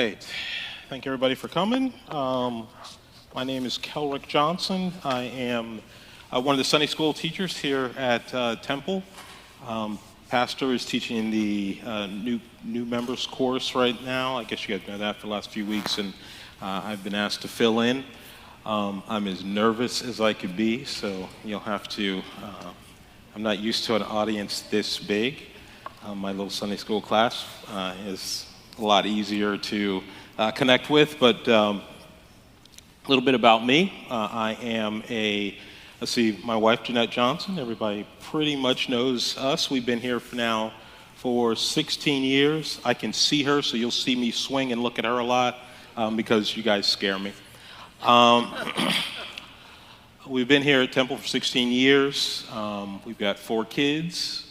right. Thank everybody for coming. My name is Kelric Johnson. I am one of the Sunday school teachers here at Temple. Pastor is teaching the new members course right now. I guess you guys know that for the last few weeks, and I've been asked to fill in. I'm as nervous as I could be, so you'll have to, I'm not used to an audience this big. My little Sunday school class is a lot easier to connect with, but a little bit about me. I am my wife, Jeanette Johnson. Everybody pretty much knows us. We've been here for 16 years. I can see her, so you'll see me swing and look at her a lot because you guys scare me. We've been here at Temple for 16 years. We've got 4 kids,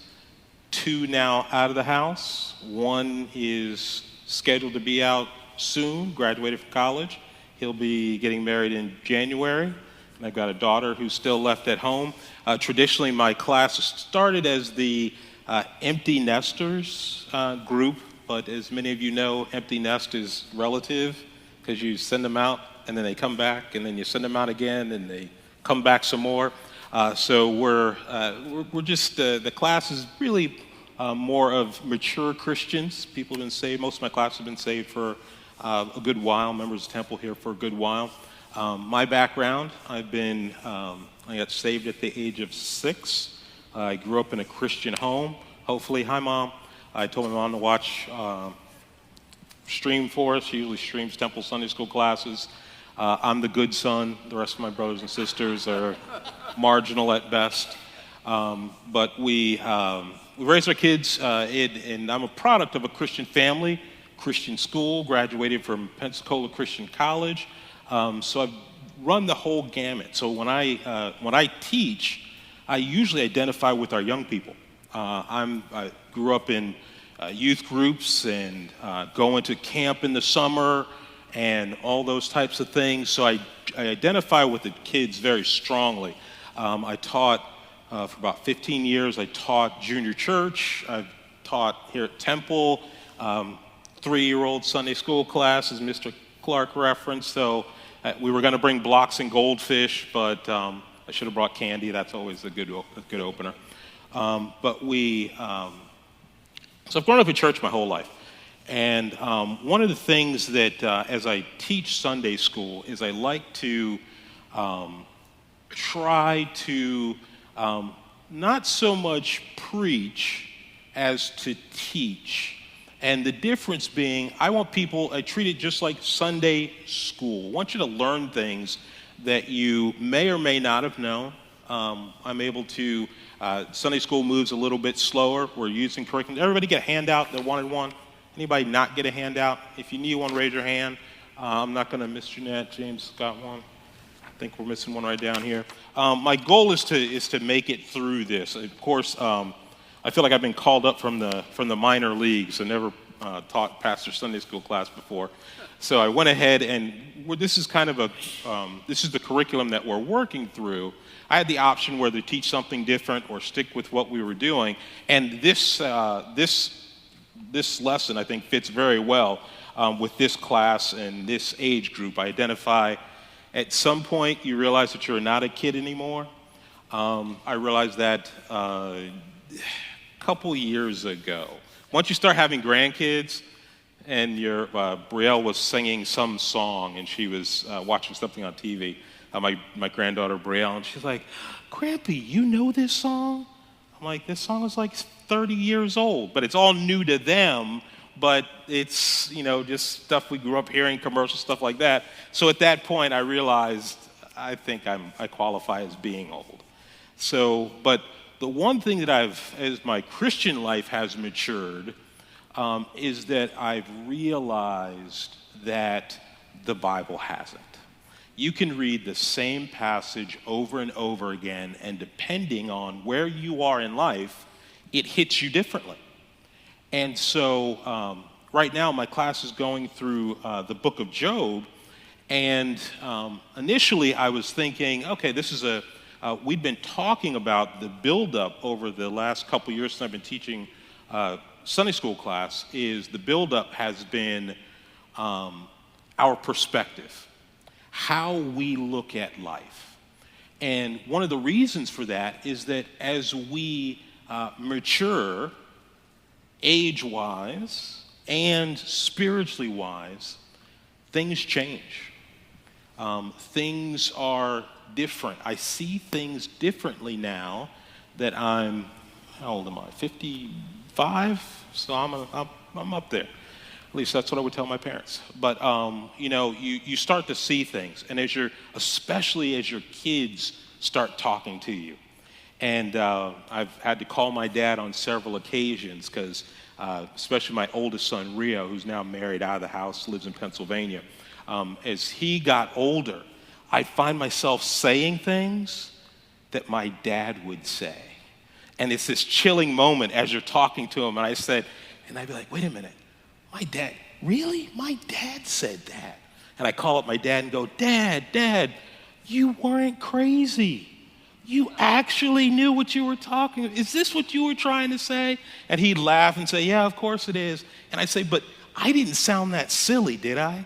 2 now out of the house. 1 is scheduled to be out soon, graduated from college. He'll be getting married in January. And I've got a daughter who's still left at home. Traditionally, my class started as the empty nesters group, but as many of you know, empty nest is relative because you send them out and then they come back, and then you send them out again and they come back some more. So we're just, the class is really more of mature Christians. People have been saved. Most of my class have been saved for a good while, members of Temple here for a good while. My background, I got saved at the age of 6. I grew up in a Christian home. Hopefully, hi Mom. I told my mom to watch stream for us. She usually streams Temple Sunday school classes. I'm the good son. The rest of my brothers and sisters are marginal at best. But we raised our kids, and I'm a product of a Christian family, Christian school, graduated from Pensacola Christian College. So I've run the whole gamut. So when I teach, I usually identify with our young people. I grew up in youth groups and going to camp in the summer and all those types of things. So I identify with the kids very strongly. I taught for about 15 years. I taught junior church. I've taught here at Temple, 3-year-old Sunday school class, as Mr. Clark referenced. So we were going to bring blocks and goldfish, but I should have brought candy. That's always a good opener. So I've grown up in church my whole life. And one of the things that, as I teach Sunday school, is I like to try to not so much preach as to teach. And the difference being, I treat it just like Sunday school. I want you to learn things that you may or may not have known. I'm able to, Sunday school moves a little bit slower. We're using curriculum. Everybody get a handout that wanted one? Anybody not get a handout? If you need one, raise your hand. I'm not going to miss Jeanette. James got one. I think we're missing one right down here. My goal is to make it through this. Of course, I feel like I've been called up from the minor leagues. I never taught pastor Sunday school class before, so I went ahead and this is the curriculum that we're working through. I had the option whether to teach something different or stick with what we were doing, and this lesson I think fits very well with this class and this age group. I identify. At some point, you realize that you're not a kid anymore. I realized that a couple years ago. Once you start having grandkids, and Brielle was singing some song, and she was watching something on TV, my granddaughter Brielle, and she's like, "Grampy, you know this song?" I'm like, "This song is like 30 years old," but it's all new to them. But it's, just stuff we grew up hearing, commercial stuff like that. So at that point, I realized I think I qualify as being old. So, but the one thing that as my Christian life has matured, is that I've realized that the Bible hasn't. You can read the same passage over and over again, and depending on where you are in life, it hits you differently. And so right now my class is going through the book of Job, and initially I was thinking, okay, this is we'd been talking about the buildup over the last couple years since I've been teaching Sunday school class. Is the buildup has been our perspective, how we look at life. And one of the reasons for that is that as we mature, age-wise and spiritually wise, things change. Things are different. I see things differently now that I'm, how old am I, 55? So I'm up there. At least that's what I would tell my parents. But, you start to see things. And especially as your kids start talking to you. And I've had to call my dad on several occasions because, especially my oldest son, Rio, who's now married out of the house, lives in Pennsylvania. As he got older, I find myself saying things that my dad would say. And it's this chilling moment as you're talking to him. And I'd be like, wait a minute, my dad, really? My dad said that. And I call up my dad and go, Dad, you weren't crazy. You actually knew what you were talking about. Is this what you were trying to say? And he'd laugh and say, yeah, of course it is. And I'd say, but I didn't sound that silly, did I?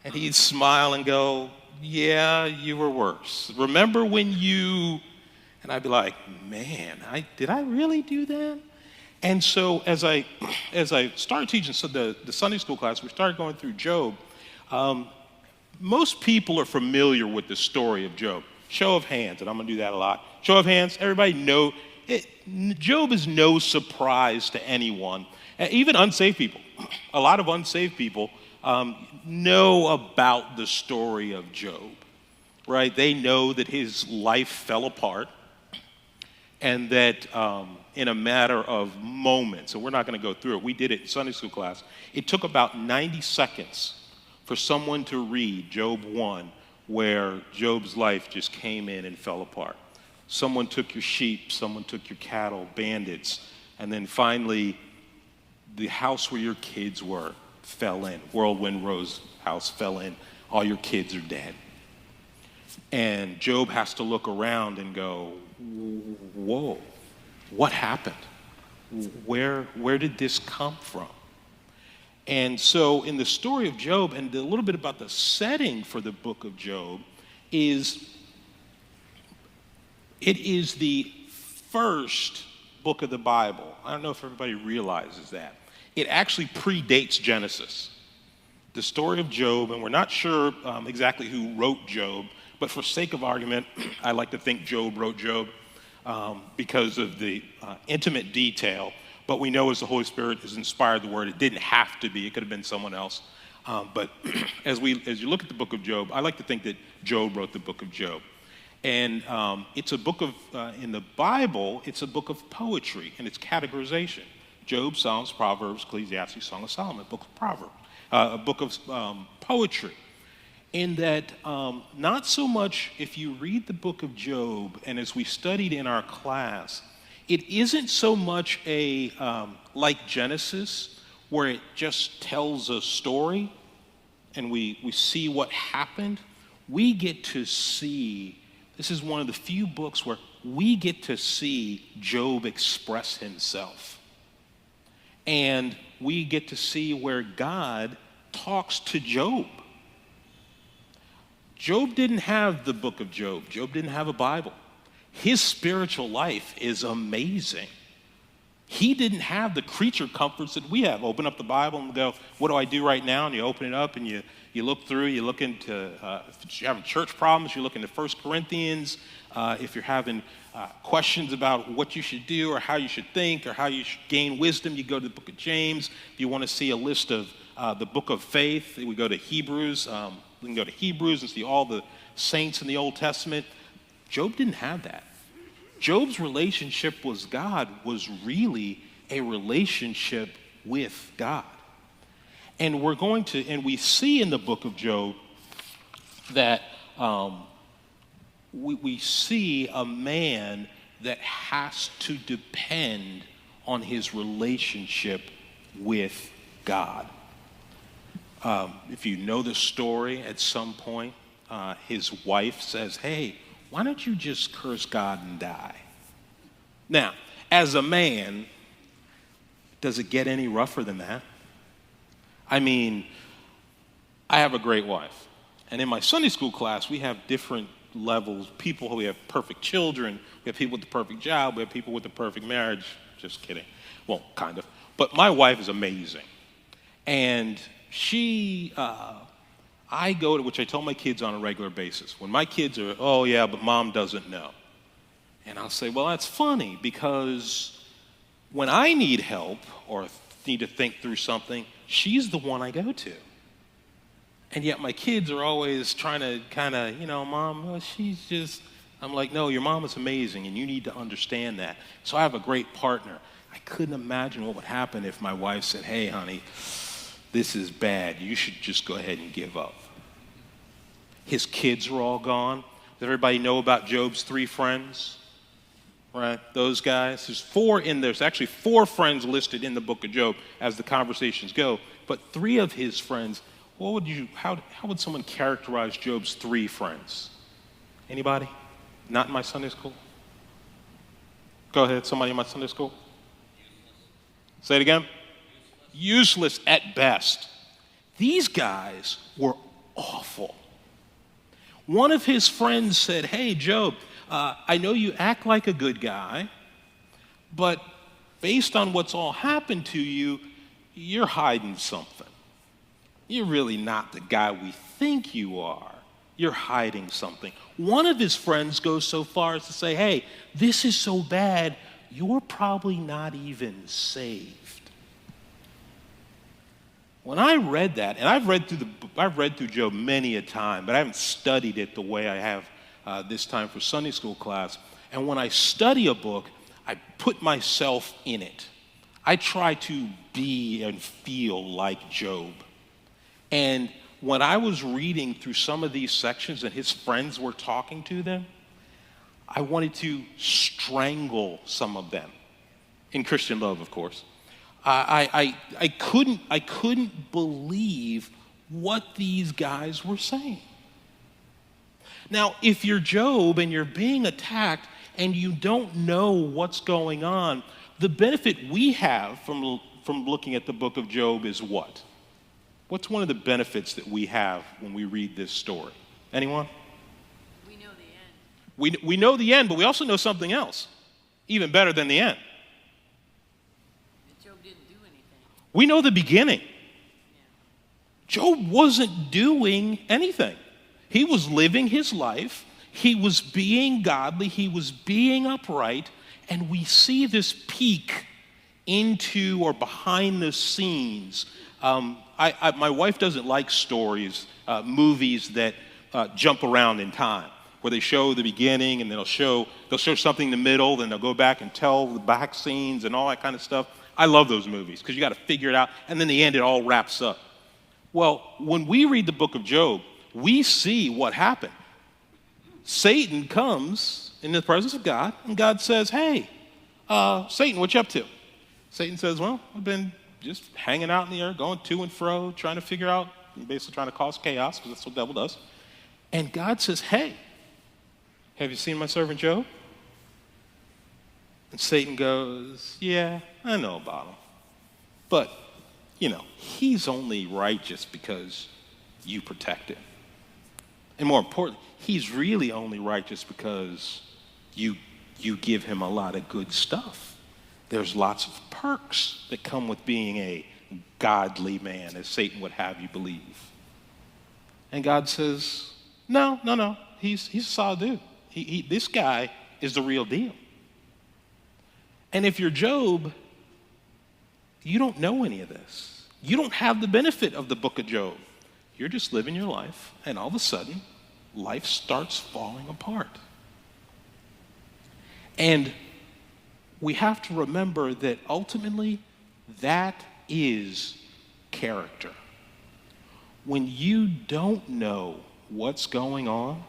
And he'd smile and go, yeah, you were worse. Remember when you... And I'd be like, man, did I really do that? And so as I started teaching the Sunday school class, we started going through Job. Most people are familiar with the story of Job. Show of hands, and I'm going to do that a lot. Show of hands, everybody know it. Job is no surprise to anyone, even unsaved people. A lot of unsaved people know about the story of Job, right? They know that his life fell apart and that in a matter of moments, and we're not going to go through it. We did it in Sunday school class. It took about 90 seconds for someone to read Job 1, where Job's life just came in and fell apart. Someone took your sheep, someone took your cattle, bandits, and then finally the house where your kids were fell in. Whirlwind Rose house fell in. All your kids are dead. And Job has to look around and go, whoa, what happened? Where did this come from? And so in the story of Job, and a little bit about the setting for the book of Job, it is the first book of the Bible. I don't know if everybody realizes that. It actually predates Genesis. The story of Job, and we're not sure exactly who wrote Job, but for sake of argument, I like to think Job wrote Job because of the intimate detail. But we know as the Holy Spirit has inspired the word, it didn't have to be. It could have been someone else. But as you look at the book of Job, I like to think that Job wrote the book of Job. And it's a book of, in the Bible, it's a book of poetry and its categorization. Job, Psalms, Proverbs, Ecclesiastes, Song of Solomon, book of Proverbs, a book of poetry. In that, not so much if you read the book of Job, and as we studied in our class, it isn't so much like Genesis, where it just tells a story and we see what happened. We get to see, this is one of the few books where we get to see Job express himself. And we get to see where God talks to Job. Job didn't have the book of Job. Job didn't have a Bible. His spiritual life is amazing. He didn't have the creature comforts that we have. Open up the Bible and go, what do I do right now? And you open it up and you look through, you look into, if you're having church problems, you look into 1 Corinthians. If you're having questions about what you should do or how you should think or how you should gain wisdom, you go to the book of James. If you want to see a list of the book of faith, we go to Hebrews. We can go to Hebrews and see all the saints in the Old Testament. Job didn't have that. Job's relationship with God was really a relationship with God. And we see in the book of Job that we see a man that has to depend on his relationship with God. If you know the story, at some point, his wife says, hey, why don't you just curse God and die? Now, as a man, does it get any rougher than that? I mean, I have a great wife. And in my Sunday school class, we have different levels, people who have perfect children, we have people with the perfect job, we have people with the perfect marriage. Just kidding. Well, kind of. But my wife is amazing. And I go to, which I tell my kids on a regular basis. When my kids are, oh yeah, but mom doesn't know. And I'll say, well, that's funny because when I need help or need to think through something, she's the one I go to. And yet my kids are always trying to kind of, mom, well, she's just, I'm like, no, your mom is amazing and you need to understand that. So I have a great partner. I couldn't imagine what would happen if my wife said, hey, honey, this is bad. You should just go ahead and give up. His kids are all gone. Does everybody know about Job's 3 friends? Right, those guys. There's actually 4 friends listed in the book of Job as the conversations go. But 3 of his friends, how would someone characterize Job's 3 friends? Anybody? Not in my Sunday school? Go ahead, somebody in my Sunday school. Say it again. Useless at best. These guys were awful. One of his friends said, hey, Job, I know you act like a good guy, but based on what's all happened to you, you're hiding something. You're really not the guy we think you are. You're hiding something. One of his friends goes so far as to say, hey, this is so bad, you're probably not even saved. When I read that, and I've read through Job many a time, but I haven't studied it the way I have this time for Sunday school class. And when I study a book, I put myself in it. I try to be and feel like Job. And when I was reading through some of these sections and his friends were talking to them, I wanted to strangle some of them. In Christian love, of course. I couldn't believe what these guys were saying. Now, if you're Job and you're being attacked and you don't know what's going on, the benefit we have from looking at the book of Job is what? What's one of the benefits that we have when we read this story? Anyone? We know the end. We know the end, but we also know something else, even better than the end. Job didn't do anything. We know the beginning. Yeah. Job wasn't doing anything. He was living his life. He was being godly. He was being upright. And we see this peek into or behind the scenes. My wife doesn't like stories, movies that jump around in time, where they show the beginning and they'll show something in the middle, then they'll go back and tell the back scenes and all that kind of stuff. I love those movies because you got to figure it out, and then in the end it all wraps up. Well, when we read the book of Job, we see what happened. Satan comes in the presence of God, and God says, hey, Satan, what you up to? Satan says, well, I've been just hanging out in the air, going to and fro, trying to figure out, basically trying to cause chaos, because that's what the devil does. And God says, hey, have you seen my servant Job? And Satan goes, yeah, I know about him. But, he's only righteous because you protect him. And more importantly, he's really only righteous because you give him a lot of good stuff. There's lots of perks that come with being a godly man, as Satan would have you believe. And God says, no, he's a solid dude. This guy is the real deal. And if you're Job, you don't know any of this. You don't have the benefit of the book of Job. You're just living your life, and all of a sudden, life starts falling apart. And we have to remember that ultimately, that is character. When you don't know what's going on,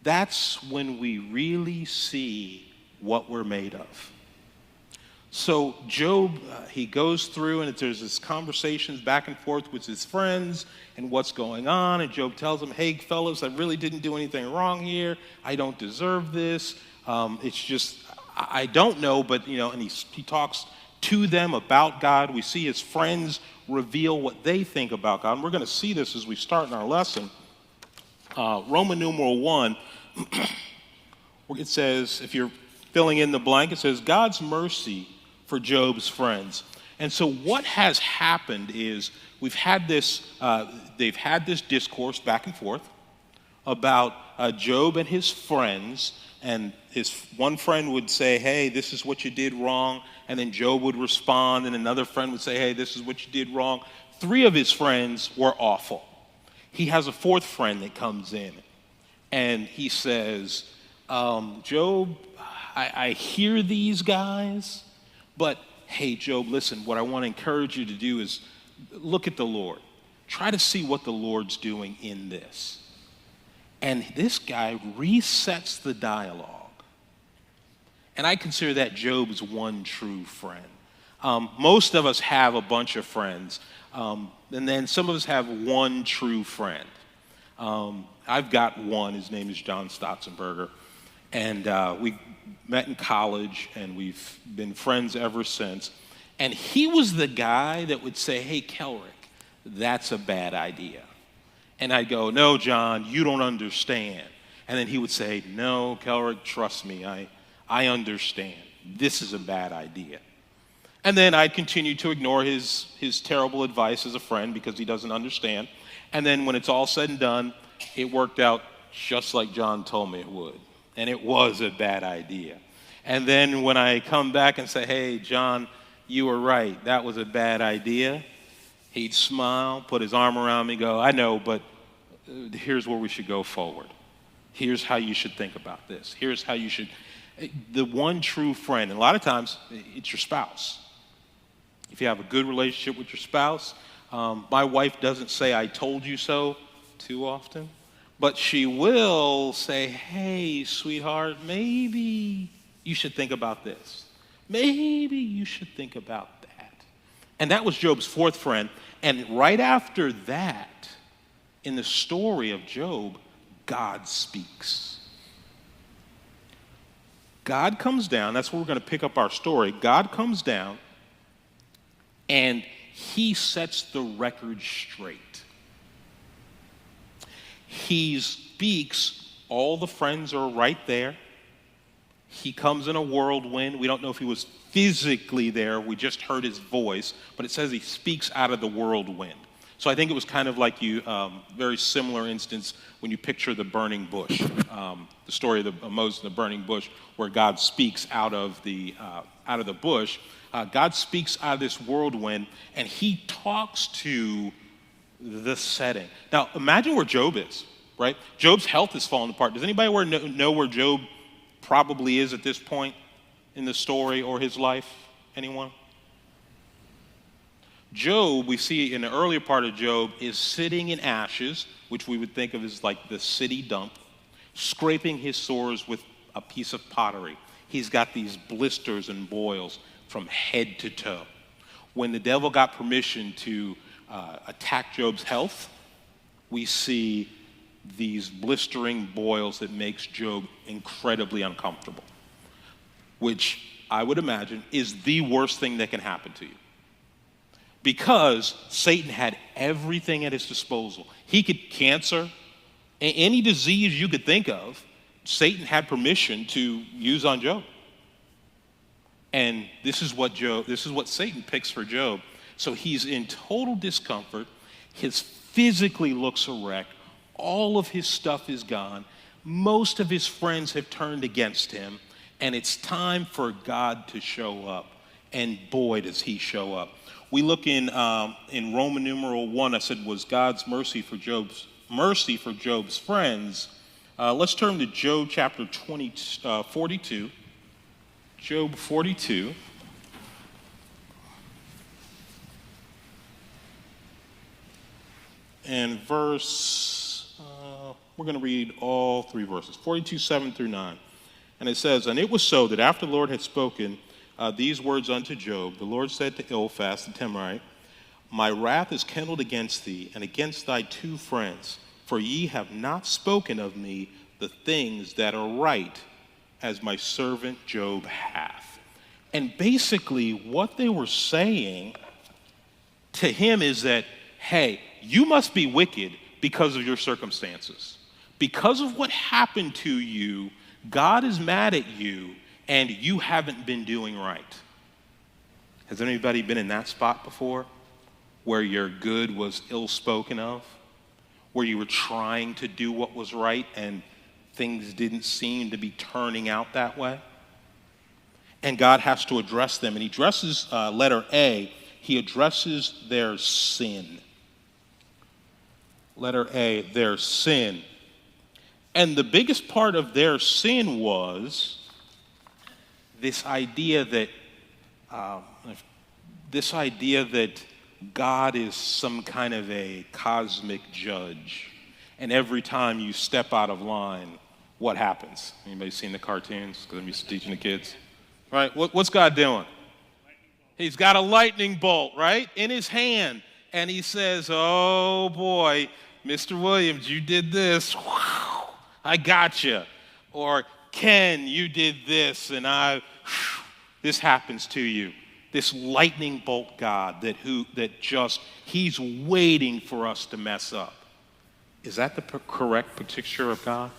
that's when we really see what we're made of. So Job, he goes through, and there's this conversations back and forth with his friends and what's going on. And Job tells them, hey, fellas, I really didn't do anything wrong here. I don't deserve this. It's just, I don't know, but, and he talks to them about God. We see his friends reveal what they think about God. And we're going to see this as we start in our lesson. Roman numeral 1, it says, if you're filling in the blank, it says, God's mercy for Job's friends. And so what has happened is they've had this discourse back and forth about Job and his friends, and his one friend would say, hey, this is what you did wrong, and then Job would respond, and another friend would say, hey, this is what you did wrong. 3 of his friends were awful. He has a 4th friend that comes in, and he says, Job, I hear these guys, but hey, Job, listen, what I want to encourage you to do is look at the Lord. Try to see what the Lord's doing in this. And this guy resets the dialogue. And I consider that Job's one true friend. Most of us have a bunch of friends, and then some of us have one true friend. I've got one. His name is John Stotzenberger. And we met in college, and we've been friends ever since. And he was the guy that would say, hey, Kelric, that's a bad idea. And I'd go, no, John, you don't understand. And then he would say, no, Kelric, trust me, I understand. This is a bad idea. And then I'd continue to ignore his terrible advice as a friend because he doesn't understand. And then when it's all said and done, it worked out just like John told me it would. And it was a bad idea. And then when I come back and say, hey, John, you were right, that was a bad idea, he'd smile, put his arm around me, go, I know, but here's where we should go forward. Here's how you should think about this. Here's how you should. The one true friend, and a lot of times it's your spouse. If you have a good relationship with your spouse, my wife doesn't say I told you so too often, but she will say, hey, sweetheart, maybe you should think about this. Maybe you should think about that. And that was Job's 4th friend. And right after that, in the story of Job, God speaks. God comes down. That's where we're going to pick up our story. God comes down, and he sets the record straight. He speaks. All the friends are right there. He comes in a whirlwind. We don't know if he was physically there. We just heard his voice. But it says he speaks out of the whirlwind. So I think it was kind of like very similar instance when you picture the burning bush, the story of Moses and the burning bush, where God speaks out of the bush. God speaks out of this whirlwind, and he talks to the setting. Now, imagine where Job is, right? Job's health is falling apart. Does anybody know where Job probably is at this point in the story or his life? Anyone? Job, we see in the earlier part of Job, is sitting in ashes, which we would think of as like the city dump, scraping his sores with a piece of pottery. He's got these blisters and boils from head to toe. When the devil got permission to attack Job's health, we see these blistering boils that makes Job incredibly uncomfortable, which I would imagine is the worst thing that can happen to you. Because Satan had everything at his disposal. He could cancer, any disease you could think of, Satan had permission to use on Job. And this is what Satan picks for Job. So he's in total discomfort. His physically looks a wreck. All of his stuff is gone. Most of his friends have turned against him. And it's time for God to show up. And boy, does he show up. We look in Roman numeral 1, I said, was God's mercy for Job's friends. Let's turn to Job chapter 42. Job 42. And verse, we're going to read all 3 verses, 42, 7 through 9. And it says, and it was so that after the Lord had spoken these words unto Job, the Lord said to Eliphaz the Temanite, my wrath is kindled against thee and against thy 2 friends, for ye have not spoken of me the things that are right, as my servant Job hath. And basically what they were saying to him is that, hey, you must be wicked because of your circumstances. Because of what happened to you, God is mad at you and you haven't been doing right. Has anybody been in that spot before? Where your good was ill spoken of? Where you were trying to do what was right and things didn't seem to be turning out that way? And God has to address them. And he addresses, letter A, he addresses their sin. Letter A, their sin. And the biggest part of their sin was this idea that God is some kind of a cosmic judge. And every time you step out of line, what happens? Anybody seen the cartoons? Because I'm used to teaching the kids. Right? What's God doing? He's got a lightning bolt, right, in his hand. And he says, oh, boy, Mr. Williams, you did this. Wow, I got you. Or, Ken, you did this, and this happens to you. This lightning bolt God he's waiting for us to mess up. Is that the correct picture of God?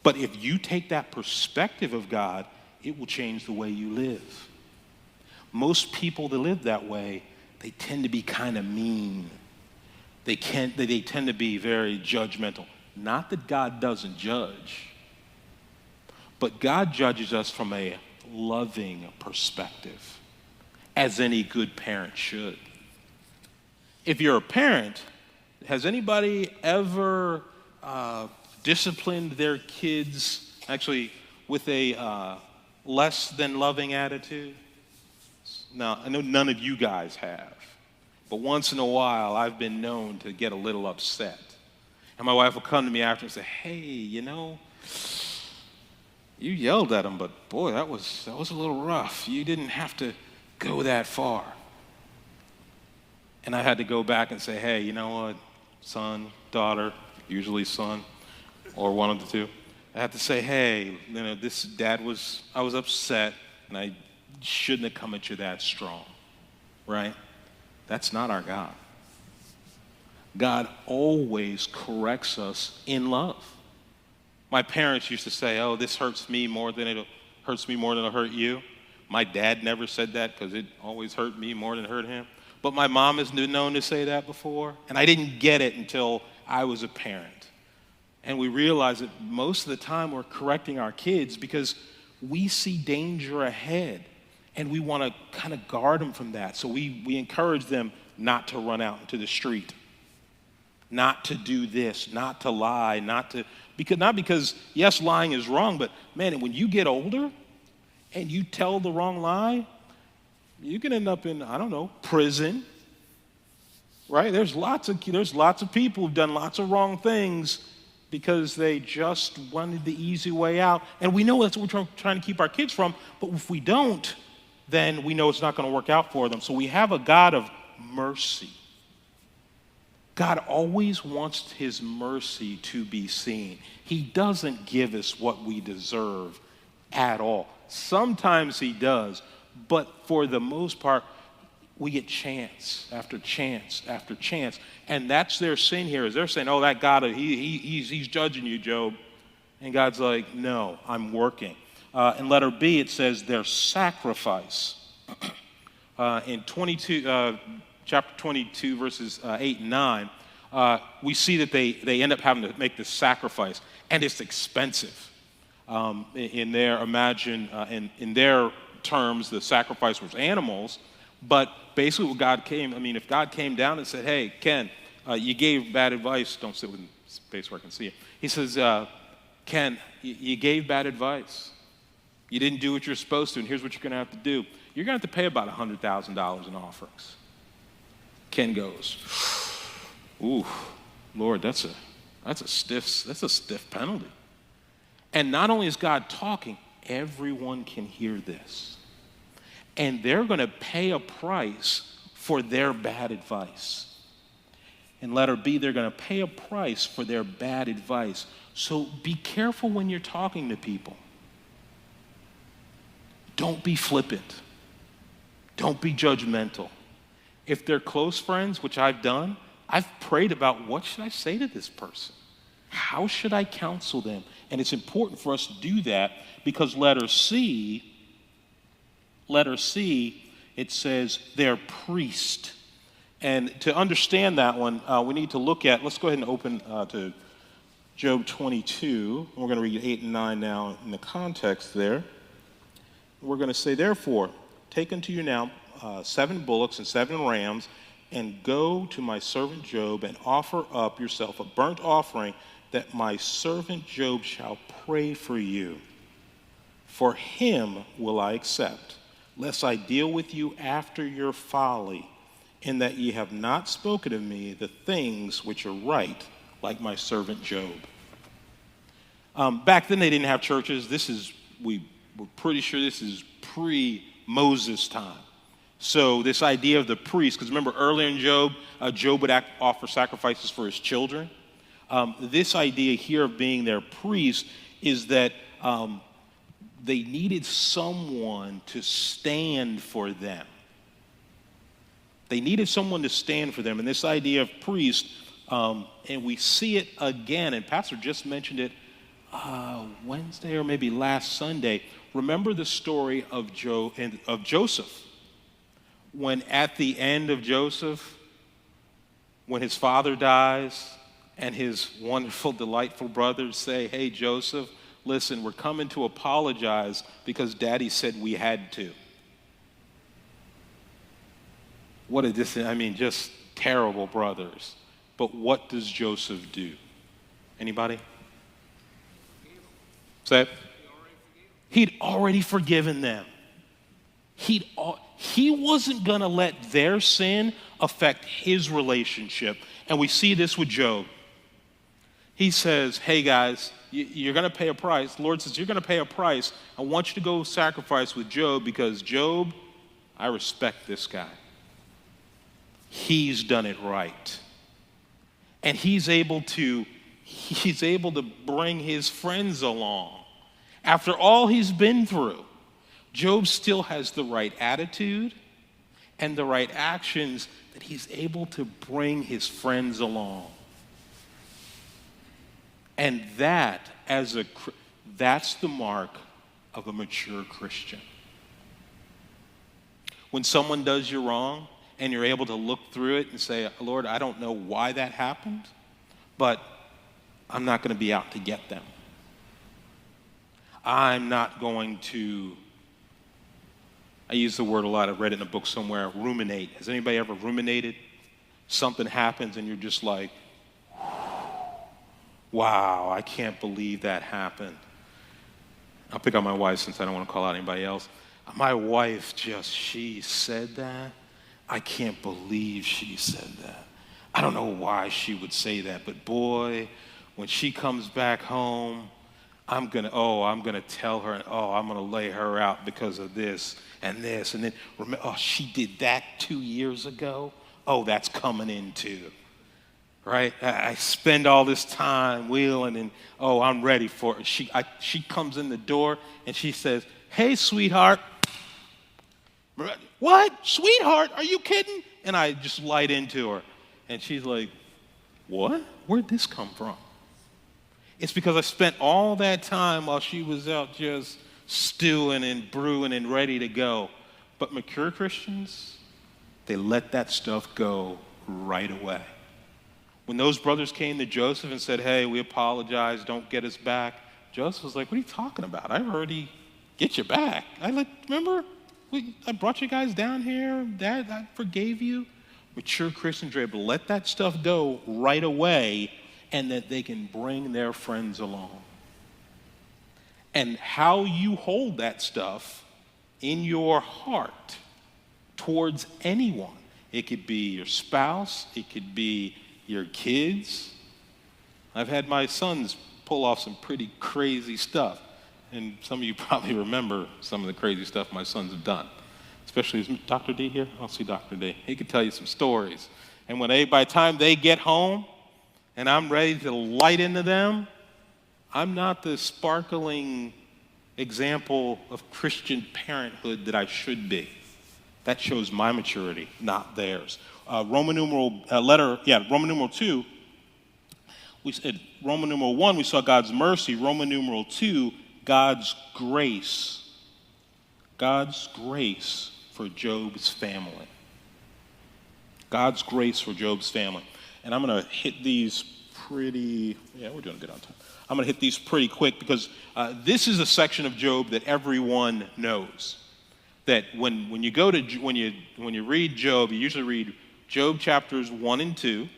But if you take that perspective of God, it will change the way you live. Most people that live that way, they tend to be kind of mean. They tend to be very judgmental. Not that God doesn't judge, but God judges us from a loving perspective, as any good parent should. If you're a parent, has anybody ever disciplined their kids actually with a less than loving attitude? Now, I know none of you guys have, but once in a while I've been known to get a little upset. And my wife will come to me after and say, hey, you yelled at him, but boy, that was a little rough. You didn't have to go that far. And I had to go back and say, hey, you know what, son, daughter, usually son, or one of the two. I had to say, hey, I was upset, and I shouldn't have come at you that strong, right? That's not our God. God always corrects us in love. My parents used to say, oh, this hurts me more than it'll hurt you. My dad never said that because it always hurt me more than it hurt him. But my mom has been known to say that before, and I didn't get it until I was a parent. And we realized that most of the time we're correcting our kids because we see danger ahead, and we want to kind of guard them from that. So we encourage them not to run out into the street, not to do this, not to lie, not because, yes, lying is wrong, but man, when you get older and you tell the wrong lie, you can end up in, prison, right? There's lots of people who've done lots of wrong things because they just wanted the easy way out. And we know that's what we're trying to keep our kids from, but if we don't, then we know it's not going to work out for them. So we have a God of mercy. God always wants his mercy to be seen. He doesn't give us what we deserve at all. Sometimes he does, but for the most part, we get chance after chance after chance. And that's their sin here, is they're saying, oh, that God, he's judging you, Job. And God's like, no, I'm working. In letter B, it says their sacrifice. In chapter 22, verses 8 and 9, we see that they end up having to make this sacrifice, and it's expensive. In their terms, the sacrifice was animals, but basically if God came down and said, hey, Ken, you gave bad advice, don't sit with space where I can see it. He says, Ken, you gave bad advice. You didn't do what you're supposed to, and here's what you're going to have to do. You're going to have to pay about $100,000 in offerings. Ken goes, ooh, Lord, that's a stiff penalty. And not only is God talking, everyone can hear this. And they're going to pay a price for their bad advice. In letter B, they're going to pay a price for their bad advice. So be careful when you're talking to people. don't be flippant. Don't be judgmental. If they're close friends, which I've done, I've prayed about what should I say to this person? How should I counsel them? And it's important for us to do that because letter C, it says they're priest. And to understand that one, we need to look at, let's go ahead and open to Job 22. We're going to read 8 and 9 now in the context there. We're going to say, therefore, take unto you now 7 bullocks and 7 rams, and go to my servant Job and offer up yourself a burnt offering, that my servant Job shall pray for you. For him will I accept, lest I deal with you after your folly, in that ye have not spoken of me the things which are right, like my servant Job. Back then they didn't have churches. We're pretty sure this is pre-Moses time. So this idea of the priest, because remember earlier in Job, Job would offer sacrifices for his children. This idea here of being their priest is that they needed someone to stand for them. They needed someone to stand for them. And this idea of priest, and we see it again, and Pastor just mentioned it Wednesday or maybe last Sunday. Remember the story of Joseph. When at the end of Joseph, when his father dies and his wonderful, delightful brothers say, hey, Joseph, listen, we're coming to apologize because Daddy said we had to. Just terrible brothers. But what does Joseph do? Anybody? Say it. He'd already forgiven them. He wasn't going to let their sin affect his relationship. And we see this with Job. He says, hey guys, you're going to pay a price. The Lord says, you're going to pay a price. I want you to go sacrifice with Job because Job, I respect this guy. He's done it right. And he's able to bring his friends along. After all he's been through, Job still has the right attitude and the right actions that he's able to bring his friends along. And that's the mark of a mature Christian. When someone does you wrong and you're able to look through it and say, Lord, I don't know why that happened, but I'm not going to be out to get them. I'm not going to, I use the word a lot, I read it in a book somewhere, ruminate. Has anybody ever ruminated? Something happens and you're just like, wow, I can't believe that happened. I'll pick on my wife since I don't want to call out anybody else. My wife she said that. I can't believe she said that. I don't know why she would say that, but boy, when she comes back home, I'm gonna tell her, I'm gonna lay her out because of this, and then remember, she did that 2 years ago. That's coming in too, right? I spend all this time wheeling, and I'm ready for it. She comes in the door and she says, "Hey, sweetheart." What? Sweetheart? Are you kidding? And I just light into her, and she's like, "What? Where'd this come from?" It's because I spent all that time while she was out just stewing and brewing and ready to go. But mature Christians, they let that stuff go right away. When those brothers came to Joseph and said, hey, we apologize, don't get us back, Joseph was like, what are you talking about? I already get you back. Remember? I brought you guys down here. Dad, I forgave you. Mature Christians are able to let that stuff go right away, and that they can bring their friends along. And how you hold that stuff in your heart towards anyone. It could be your spouse. It could be your kids. I've had my sons pull off some pretty crazy stuff. And some of you probably remember some of the crazy stuff my sons have done. Especially, is Dr. D here? I'll see Dr. D. He could tell you some stories. And by the time they get home, and I'm ready to light into them, I'm not the sparkling example of Christian parenthood that I should be. That shows my maturity, not theirs. Roman numeral 2, we said Roman numeral 1, we saw God's mercy. Roman numeral 2, God's grace. God's grace for Job's family. God's grace for Job's family. And I'm going to hit these we're doing good on time. I'm going to hit these pretty quick because this is a section of Job that everyone knows. That when you read Job, you usually read Job chapters 1 and 2,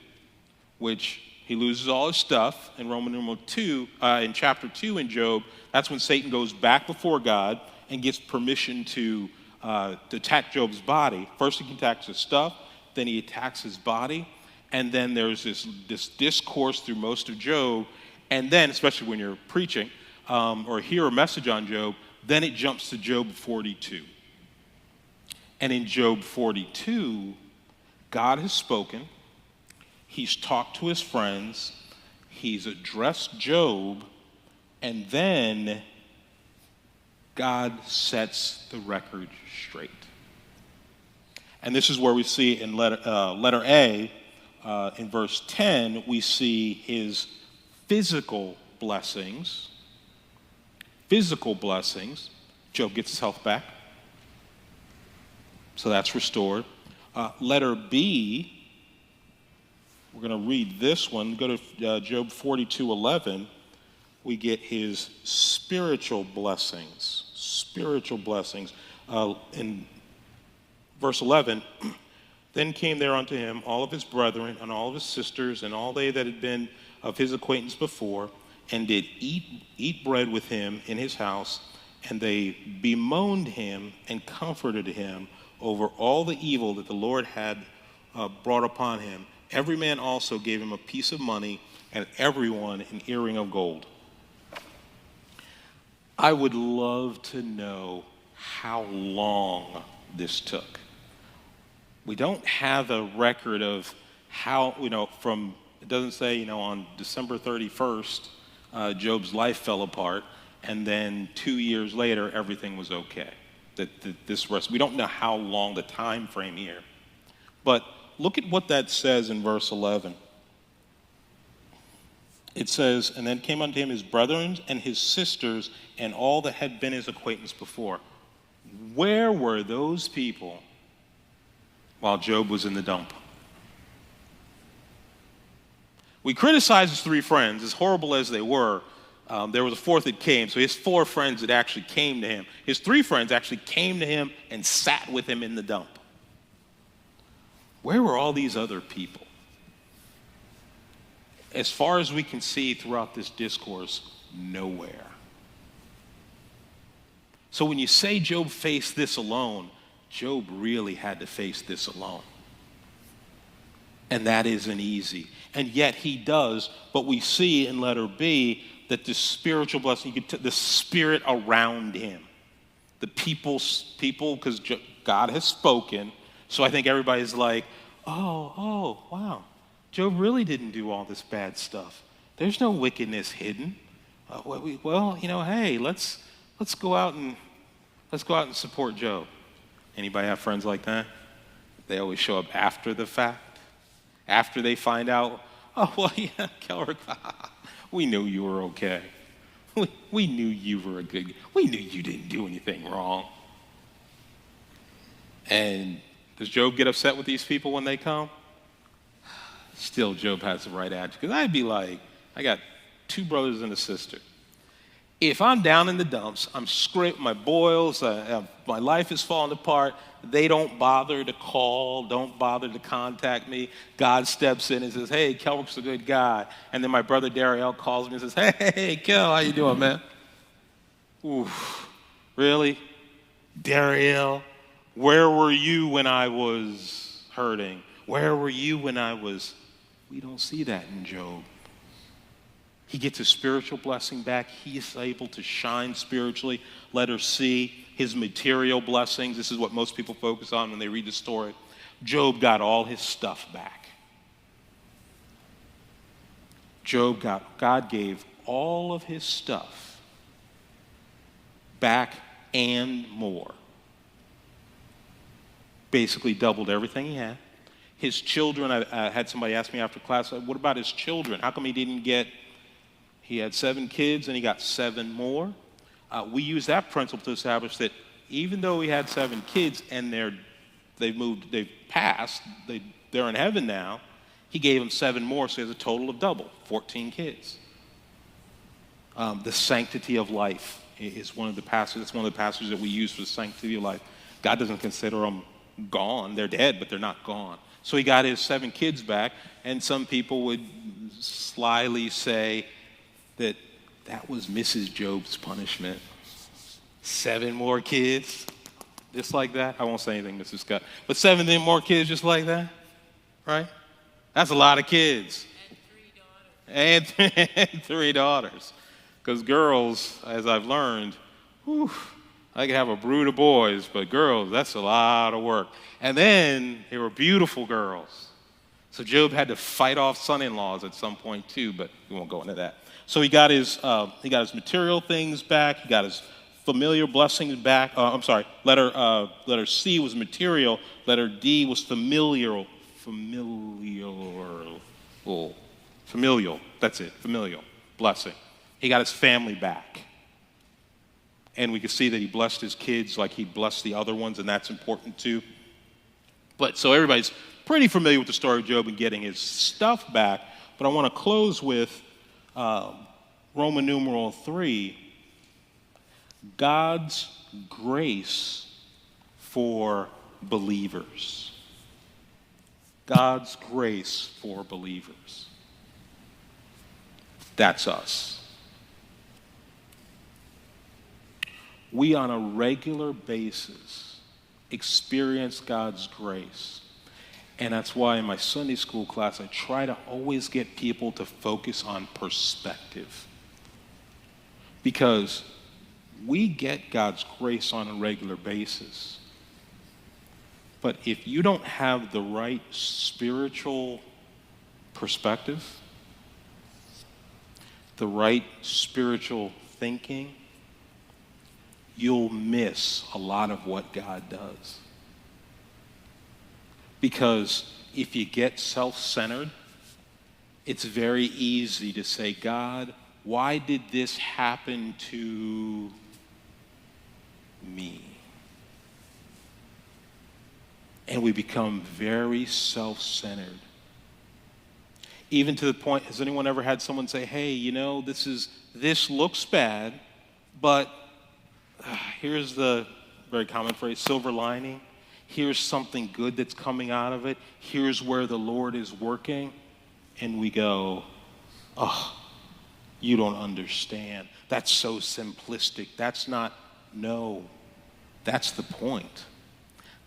which he loses all his stuff. In Roman numeral 2, in chapter 2 in Job, that's when Satan goes back before God and gets permission to attack Job's body. First he attacks his stuff, then he attacks his body, and then there's this discourse through most of Job, and then, especially when you're preaching or hear a message on Job, then it jumps to Job 42. And in Job 42, God has spoken, he's talked to his friends, he's addressed Job, and then God sets the record straight. And this is where we see in letter A, in verse 10, we see his physical blessings. Physical blessings. Job gets his health back. So that's restored. Letter B, we're going to read this one. Go to Job 42:11. We get his spiritual blessings. Spiritual blessings. In verse 11, then came there unto him all of his brethren and all of his sisters and all they that had been of his acquaintance before, and did eat bread with him in his house, and they bemoaned him and comforted him over all the evil that the Lord had brought upon him. Every man also gave him a piece of money, and everyone an earring of gold. I would love to know how long this took. We don't have a record of how, it doesn't say, on December 31st, Job's life fell apart, and then 2 years later, everything was okay. We don't know how long the time frame here. But look at what that says in verse 11. It says, and then came unto him his brethren and his sisters and all that had been his acquaintance before. Where were those people while Job was in the dump? We criticize his three friends, as horrible as they were. There was a fourth that came, so his four friends that actually came to him. His three friends actually came to him and sat with him in the dump. Where were all these other people? As far as we can see throughout this discourse, nowhere. So when you say Job faced this alone, Job really had to face this alone. And that isn't easy. And yet he does, but we see in letter B that the spiritual blessing, the spirit around him, the people, because God has spoken, so I think everybody's like, oh, wow, Job really didn't do all this bad stuff. There's no wickedness hidden. Hey, let's go out and support Job. Anybody have friends like that? They always show up after the fact. After they find out, Kelric, we knew you were okay. We knew you were we knew you didn't do anything wrong. And does Job get upset with these people when they come? Still, Job has the right attitude. Because I'd be like, I got two brothers and a sister. If I'm down in the dumps, I'm scraping my boils, my life is falling apart, they don't bother to call, don't bother to contact me. God steps in and says, hey, Kelric's a good guy. And then my brother Dariel calls me and says, hey, Kel, how you doing, man? Oof, really? Dariel, where were you when I was hurting? Where were you when we don't see that in Job. He gets his spiritual blessing back. He is able to shine spiritually. Letter C, his material blessings. This is what most people focus on when they read the story. Job got all his stuff back. God gave all of his stuff back and more. Basically doubled everything he had. His children, I had somebody ask me after class, what about his children? How come he had 7 kids and he got 7 more? We use that principle to establish that even though he had 7 kids and they've passed, they're in heaven now, he gave them 7 more, so he has a total of double, 14 kids. The sanctity of life is one of the passages. It's one of the passages that we use for the sanctity of life. God doesn't consider them gone. They're dead, but they're not gone. So he got his 7 kids back, and some people would slyly say that was Mrs. Job's punishment. 7 more kids, just like that. I won't say anything, Mrs. Scott. But 7 more kids just like that, right? That's a lot of kids. And 3 daughters. And 3 daughters. Because girls, as I've learned, I can have a brood of boys, but girls, that's a lot of work. And then they were beautiful girls. So Job had to fight off son-in-laws at some point too, but we won't go into that. So he got his material things back. He got his familiar blessings back. Letter C was material. Letter D was familial. Familial. That's it. Familial blessing. He got his family back. And we can see that he blessed his kids like he blessed the other ones, and that's important too. But so everybody's pretty familiar with the story of Job and getting his stuff back. But I want to close with Roman numeral 3, God's grace for believers. God's grace for believers. That's us. We on a regular basis experience God's grace. And that's why in my Sunday school class, I try to always get people to focus on perspective. Because we get God's grace on a regular basis. But if you don't have the right spiritual perspective, the right spiritual thinking, you'll miss a lot of what God does. Because if you get self-centered, it's very easy to say, God, why did this happen to me? And we become very self-centered. Even to the point, has anyone ever had someone say, hey, this looks bad, but here's the very common phrase, silver lining. Here's something good that's coming out of it. Here's where the Lord is working. And we go, you don't understand. That's so simplistic. No, that's the point.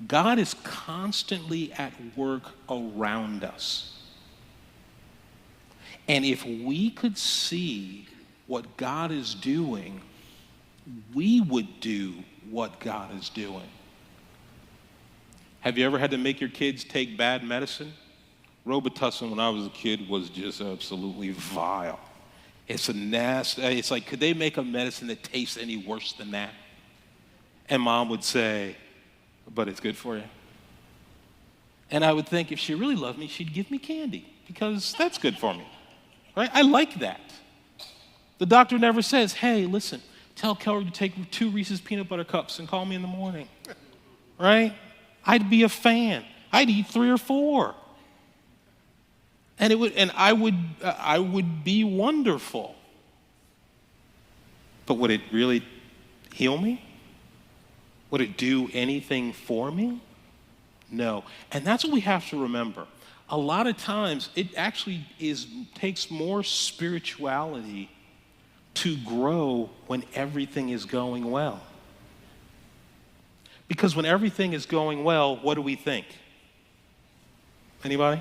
God is constantly at work around us. And if we could see what God is doing, we would do what God is doing. Have you ever had to make your kids take bad medicine? Robitussin, when I was a kid, was just absolutely vile. It's like, could they make a medicine that tastes any worse than that? And Mom would say, but it's good for you. And I would think if she really loved me, she'd give me candy because that's good for me. Right? I like that. The doctor never says, hey, listen, tell Kelric to take 2 Reese's peanut butter cups and call me in the morning. Right? I'd be a fan. I'd eat 3 or 4. And I would be wonderful. But would it really heal me? Would it do anything for me? No. And that's what we have to remember. A lot of times, it actually takes more spirituality to grow when everything is going well. Because when everything is going well, what do we think? Anybody?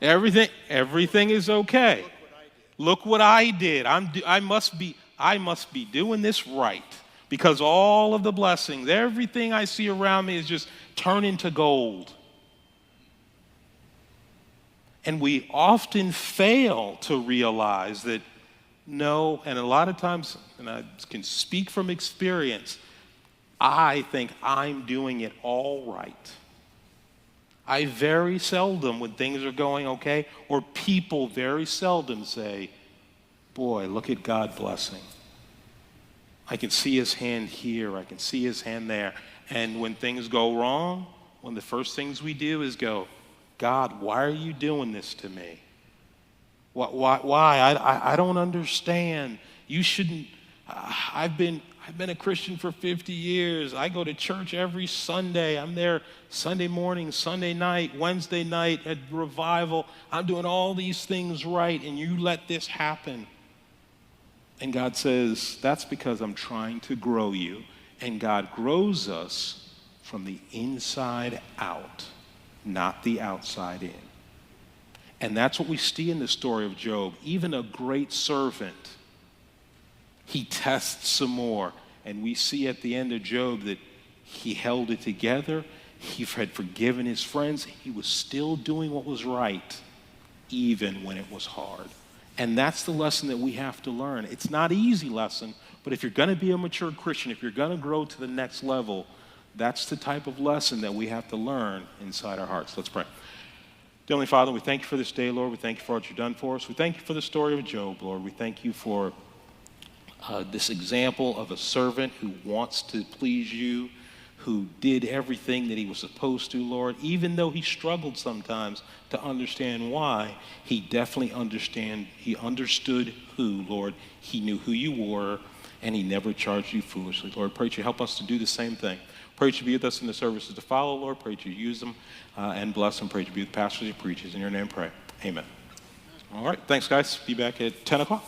Everything is okay. Look what I did. I must be doing this right. Because all of the blessings, everything I see around me is just turning to gold. And we often fail to realize that No, and a lot of times, and I can speak from experience, I think I'm doing it all right. I very seldom, when things are going okay, or people very seldom say, boy, look at God blessing. I can see his hand here, I can see his hand there. And when things go wrong, one of the first things we do is go, God, why are you doing this to me? Why? I don't understand. You shouldn't. I've been a Christian for 50 years. I go to church every Sunday. I'm there Sunday morning, Sunday night, Wednesday night at revival. I'm doing all these things right, and you let this happen. And God says, that's because I'm trying to grow you. And God grows us from the inside out, not the outside in. And that's what we see in the story of Job. Even a great servant, he tests some more. And we see at the end of Job that he held it together. He had forgiven his friends. He was still doing what was right, even when it was hard. And that's the lesson that we have to learn. It's not an easy lesson, but if you're going to be a mature Christian, if you're going to grow to the next level, that's the type of lesson that we have to learn inside our hearts. Let's pray. Dear Heavenly Father, we thank you for this day, Lord. We thank you for what you've done for us. We thank you for the story of Job, Lord. We thank you for this example of a servant who wants to please you, who did everything that he was supposed to, Lord. Even though he struggled sometimes to understand why, he definitely understood who, Lord. He knew who you were, and he never charged you foolishly. Lord, pray that you help us to do the same thing. Pray that you be with us in the services to follow, Lord. Pray that you use them and bless them. Pray that you be with pastors and preachers. In your name, pray. Amen. All right. Thanks, guys. Be back at 10 o'clock.